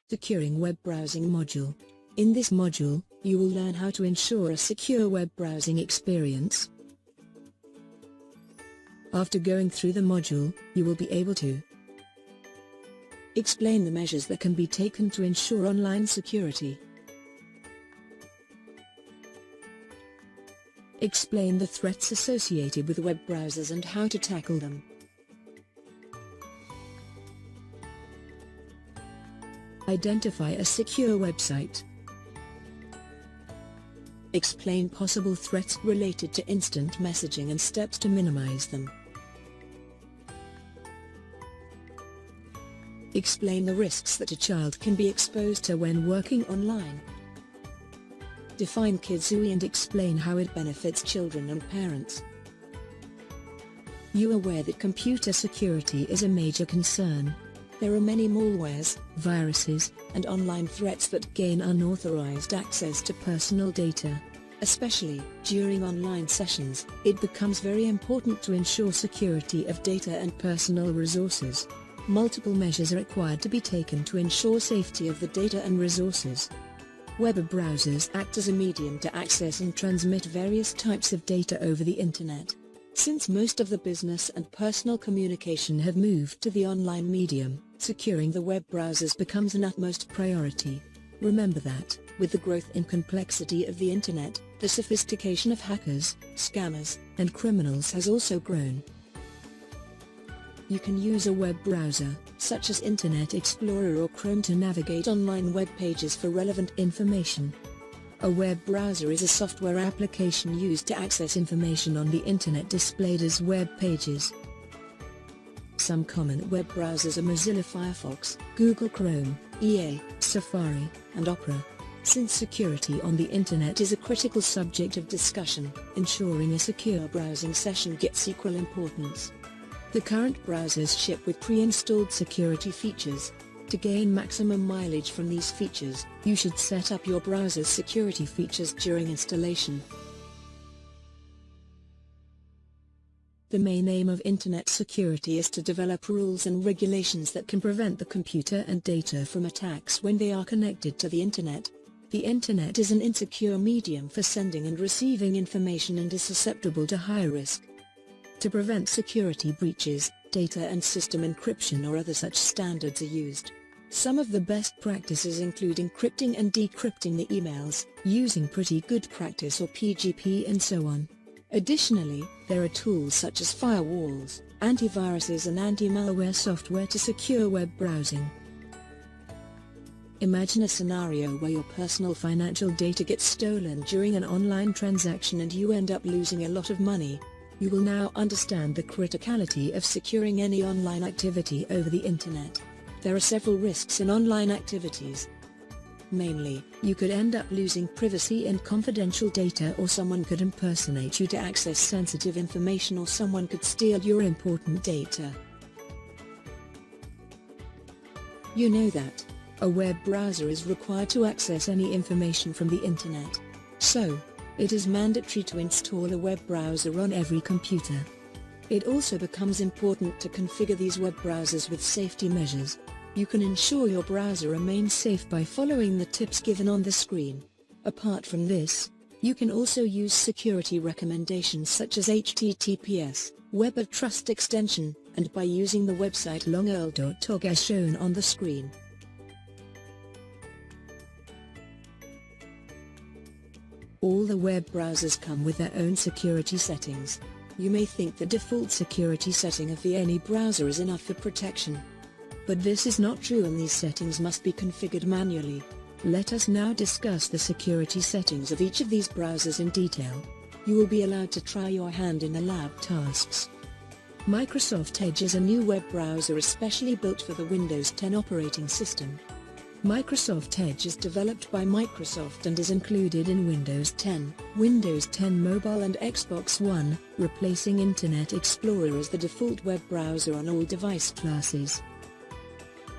Securing Web Browsing Module. In this module, you will learn how to ensure a secure web browsing experience. After going through the module, you will be able to explain the measures that can be taken to ensure online security, explain the threats associated with web browsers and how to tackle them, identify a secure website, explain possible threats related to instant messaging and steps to minimize them, explain the risks that a child can be exposed to when working online, define Kidsooee and explain how it benefits children and parents. You are aware that computer security is a major concern. There are many malwares, viruses, and online threats that gain unauthorized access to personal data. Especially during online sessions, it becomes very important to ensure security of data and personal resources. Multiple measures are required to be taken to ensure safety of the data and resources. Web browsers act as a medium to access and transmit various types of data over the internet. Since most of the business and personal communication have moved to the online medium, securing the web browsers becomes an utmost priority. Remember that, with the growth in complexity of the internet, the sophistication of hackers, scammers, and criminals has also grown. You can use a web browser, such as Internet Explorer or Chrome, to navigate online web pages for relevant information. A web browser is a software application used to access information on the internet displayed as web pages. Some common web browsers are Mozilla Firefox, Google Chrome, EA, Safari, and Opera. Since security on the internet is a critical subject of discussion, ensuring a secure browsing session gets equal importance. The current browsers ship with pre-installed security features. To gain maximum mileage from these features, you should set up your browser's security features during installation. The main aim of internet security is to develop rules and regulations that can prevent the computer and data from attacks when they are connected to the internet. The internet is an insecure medium for sending and receiving information and is susceptible to high risk. To prevent security breaches, data and system encryption or other such standards are used. Some of the best practices include encrypting and decrypting the emails, using Pretty Good Practice or PGP, and so on. Additionally, there are tools such as firewalls, antiviruses and anti-malware software to secure web browsing. Imagine a scenario where your personal financial data gets stolen during an online transaction and you end up losing a lot of money. You will now understand the criticality of securing any online activity over the internet. There are several risks in online activities. Mainly, you could end up losing privacy and confidential data, or someone could impersonate you to access sensitive information, or someone could steal your important data. You know that a web browser is required to access any information from the internet. So, it is mandatory to install a web browser on every computer. It also becomes important to configure these web browsers with safety measures. You can ensure your browser remains safe by following the tips given on the screen. Apart from this, you can also use security recommendations such as HTTPS, Web of Trust extension, and by using the website longearl.org as shown on the screen. All the web browsers come with their own security settings. You may think the default security setting of any browser is enough for protection. But this is not true, and these settings must be configured manually. Let us now discuss the security settings of each of these browsers in detail. You will be allowed to try your hand in the lab tasks. Microsoft Edge is a new web browser especially built for the Windows 10 operating system. Microsoft Edge is developed by Microsoft and is included in Windows 10, Windows 10 Mobile and Xbox One, replacing Internet Explorer as the default web browser on all device classes.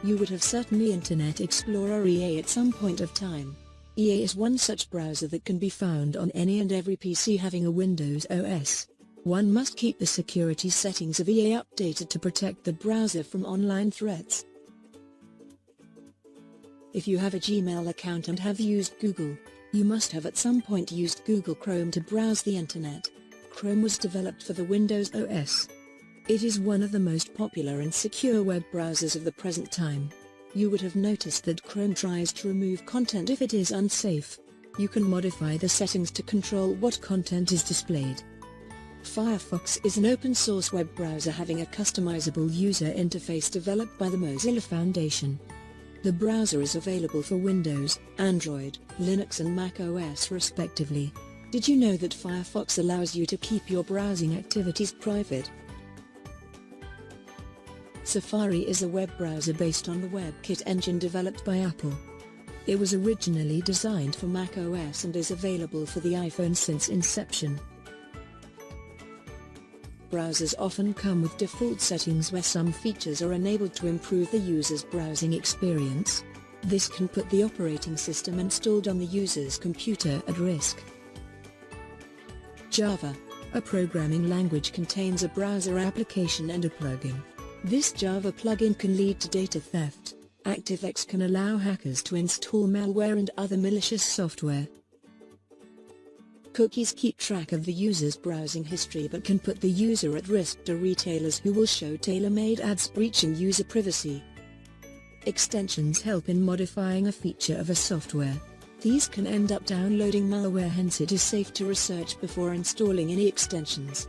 You would have certainly Internet Explorer EA at some point of time. EA is one such browser that can be found on any and every PC having a Windows OS. One must keep the security settings of EA updated to protect the browser from online threats. If you have a Gmail account and have used Google, you must have at some point used Google Chrome to browse the internet. Chrome was developed for the Windows OS. It is one of the most popular and secure web browsers of the present time. You would have noticed that Chrome tries to remove content if it is unsafe. You can modify the settings to control what content is displayed. Firefox is an open-source web browser having a customizable user interface developed by the Mozilla Foundation. The browser is available for Windows, Android, Linux and Mac OS respectively. Did you know that Firefox allows you to keep your browsing activities private? Safari is a web browser based on the WebKit engine developed by Apple. It was originally designed for Mac OS and is available for the iPhone since inception. Browsers often come with default settings where some features are enabled to improve the user's browsing experience. This can put the operating system installed on the user's computer at risk. Java, a programming language, contains a browser application and a plugin. This Java plugin can lead to data theft. ActiveX can allow hackers to install malware and other malicious software. Cookies keep track of the user's browsing history but can put the user at risk to retailers who will show tailor-made ads breaching user privacy. Extensions help in modifying a feature of a software. These can end up downloading malware, hence it is safe to research before installing any extensions.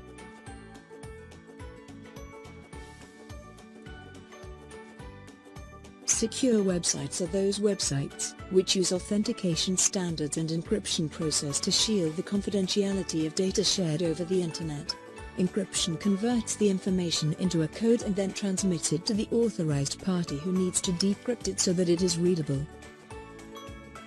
Secure websites are those websites which use authentication standards and encryption process to shield the confidentiality of data shared over the internet. Encryption converts the information into a code and then transmits it to the authorized party who needs to decrypt it so that it is readable.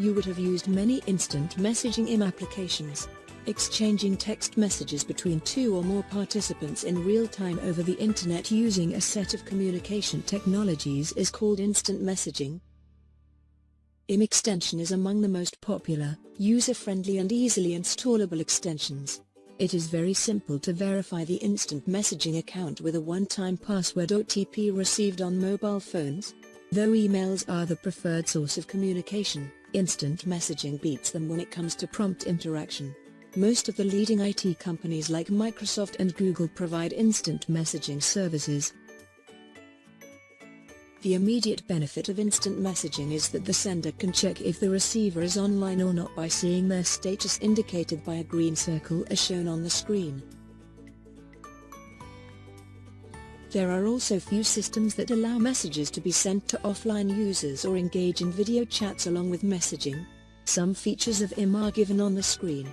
You would have used many instant messaging IM applications. Exchanging text messages between two or more participants in real time over the internet using a set of communication technologies is called instant messaging. IM extension is among the most popular, user-friendly and easily installable extensions. It is very simple to verify the instant messaging account with a one-time password OTP received on mobile phones. Though emails are the preferred source of communication, instant messaging beats them when it comes to prompt interaction. Most of the leading IT companies like Microsoft and Google provide instant messaging services. The immediate benefit of instant messaging is that the sender can check if the receiver is online or not by seeing their status indicated by a green circle as shown on the screen. There are also few systems that allow messages to be sent to offline users or engage in video chats along with messaging. Some features of IM are given on the screen.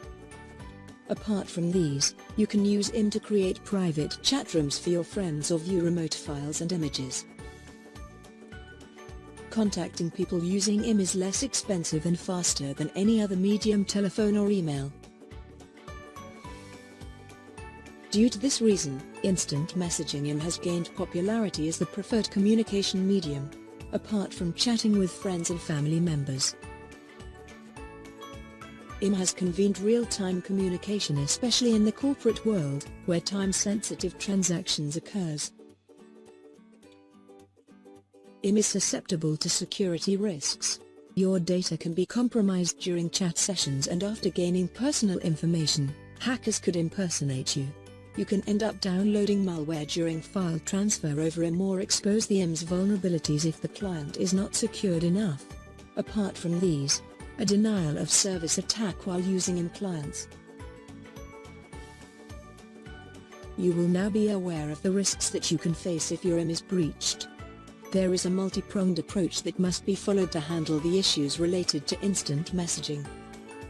Apart from these, you can use IM to create private chat rooms for your friends or view remote files and images. Contacting people using IM is less expensive and faster than any other medium, telephone or email. Due to this reason, instant messaging IM has gained popularity as the preferred communication medium, apart from chatting with friends and family members. IM has convened real-time communication, especially in the corporate world, where time-sensitive transactions occurs. IM is susceptible to security risks. Your data can be compromised during chat sessions, and after gaining personal information, hackers could impersonate you. You can end up downloading malware during file transfer over IM or expose the IM's vulnerabilities if the client is not secured enough. Apart from these, a denial of service attack while using IM clients. You will now be aware of the risks that you can face if your IM is breached. There is a multi-pronged approach that must be followed to handle the issues related to instant messaging.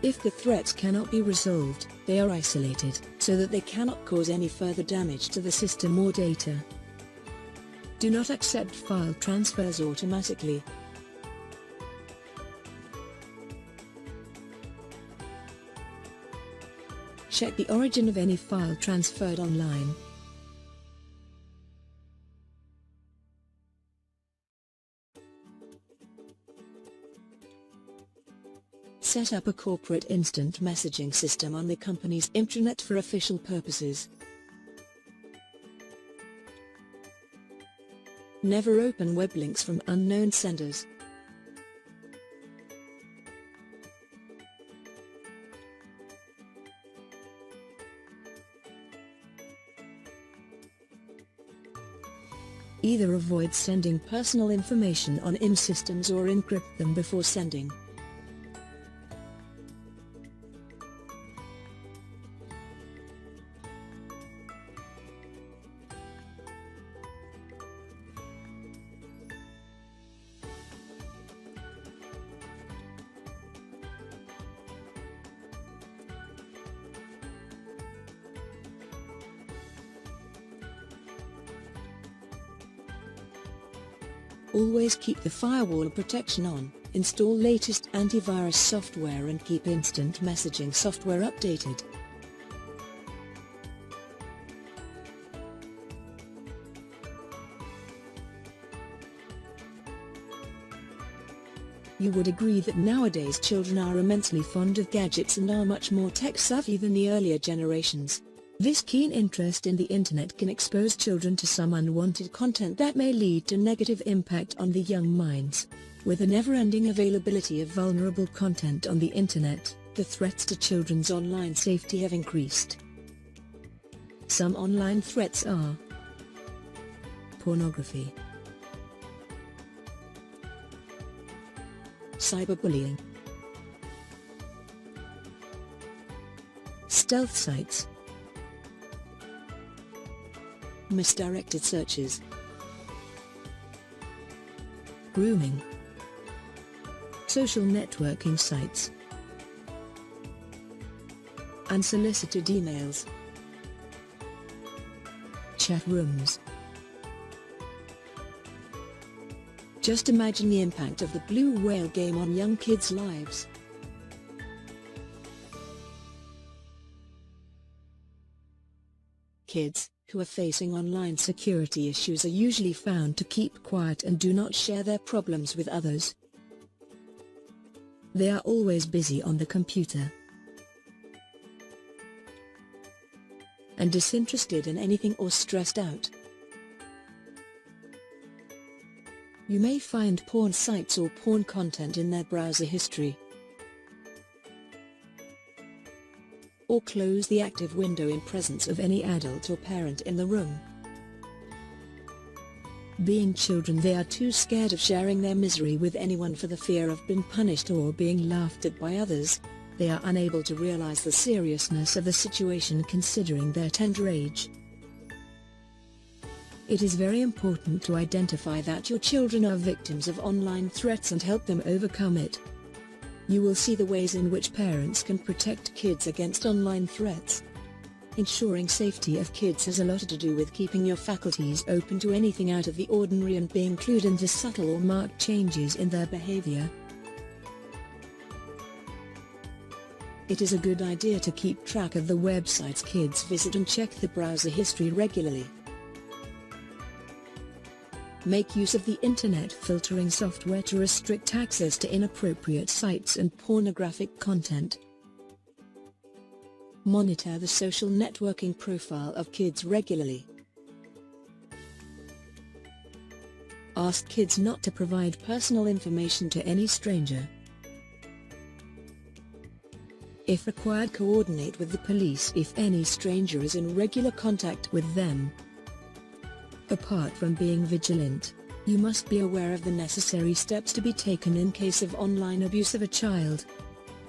If the threats cannot be resolved, they are isolated, so that they cannot cause any further damage to the system or data. Do not accept file transfers automatically. Check the origin of any file transferred online. Set up a corporate instant messaging system on the company's intranet for official purposes. Never open web links from unknown senders. Either avoid sending personal information on IM systems or encrypt them before sending. Always keep the firewall protection on, install latest antivirus software and keep instant messaging software updated. You would agree that nowadays children are immensely fond of gadgets and are much more tech-savvy than the earlier generations. This keen interest in the internet can expose children to some unwanted content that may lead to negative impact on the young minds. With a never-ending availability of vulnerable content on the internet, the threats to children's online safety have increased. Some online threats are pornography, cyberbullying, stealth sites, misdirected searches, grooming, social networking sites, unsolicited emails, chat rooms. Just imagine the impact of the blue whale game on young kids' lives. Kids who are facing online security issues are usually found to keep quiet and do not share their problems with others. They are always busy on the computer and disinterested in anything or stressed out. You may find porn sites or porn content in their browser history. Or close the active window in presence of any adult or parent in the room. Being children, they are too scared of sharing their misery with anyone for the fear of being punished or being laughed at by others. They are unable to realize the seriousness of the situation considering their tender age. It is very important to identify that your children are victims of online threats and help them overcome it. You will see the ways in which parents can protect kids against online threats. Ensuring safety of kids has a lot to do with keeping your faculties open to anything out of the ordinary and being clued into subtle or marked changes in their behavior. It is a good idea to keep track of the websites kids visit and check the browser history regularly. Make use of the internet filtering software to restrict access to inappropriate sites and pornographic content. Monitor the social networking profile of kids regularly. Ask kids not to provide personal information to any stranger. If required, coordinate with the police if any stranger is in regular contact with them. Apart from being vigilant, you must be aware of the necessary steps to be taken in case of online abuse of a child.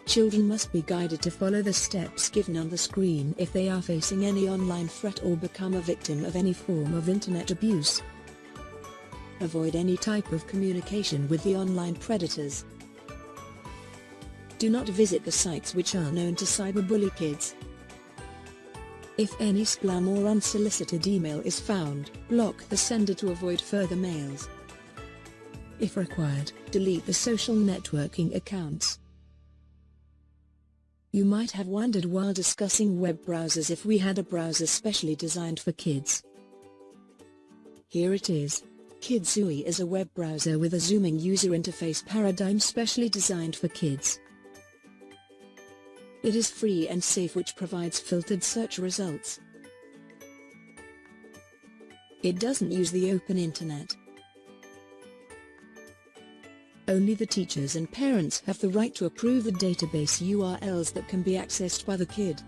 Children must be guided to follow the steps given on the screen if they are facing any online threat or become a victim of any form of internet abuse. Avoid any type of communication with the online predators. Do not visit the sites which are known to cyberbully kids. If any spam or unsolicited email is found, block the sender to avoid further mails. If required, delete the social networking accounts. You might have wondered while discussing web browsers if we had a browser specially designed for kids. Here it is. Kidsooee is a web browser with a zooming user interface paradigm specially designed for kids. It is free and safe, which provides filtered search results. It doesn't use the open internet. Only the teachers and parents have the right to approve the database URLs that can be accessed by the kid.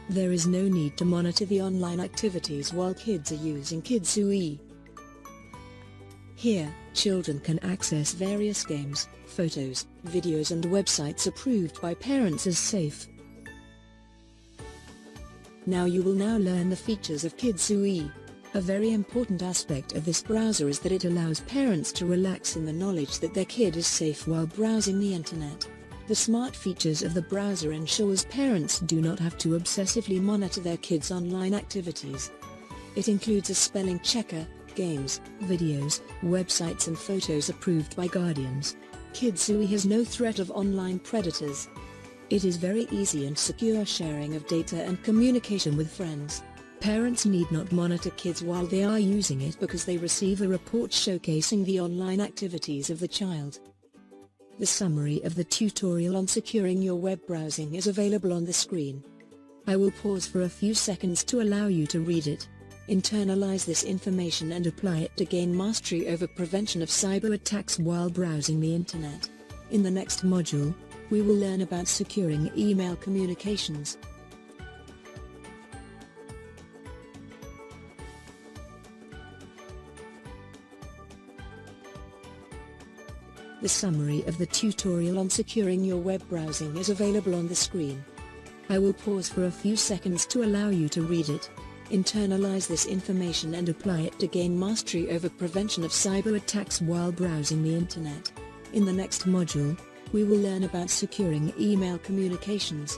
There is no need to monitor the online activities while kids are using Kidsooee. Here, children can access various games, photos, videos and websites approved by parents as safe. Now you will learn the features of Kidsooee. A very important aspect of this browser is that it allows parents to relax in the knowledge that their kid is safe while browsing the internet. The smart features of the browser ensures parents do not have to obsessively monitor their kids' online activities. It includes a spelling checker, games, videos, websites and photos approved by guardians. Kidsooee has no threat of online predators. It is very easy and secure sharing of data and communication with friends. Parents need not monitor kids while they are using it because they receive a report showcasing the online activities of the child. The summary of the tutorial on securing your web browsing is available on the screen. I will pause for a few seconds to allow you to read it. Internalize this information and apply it to gain mastery over prevention of cyber attacks while browsing the internet. In the next module, we will learn about securing email communications. The summary of the tutorial on securing your web browsing is available on the screen. I will pause for a few seconds to allow you to read it. Internalize this information and apply it to gain mastery over prevention of cyber attacks while browsing the internet. In the next module, we will learn about securing email communications.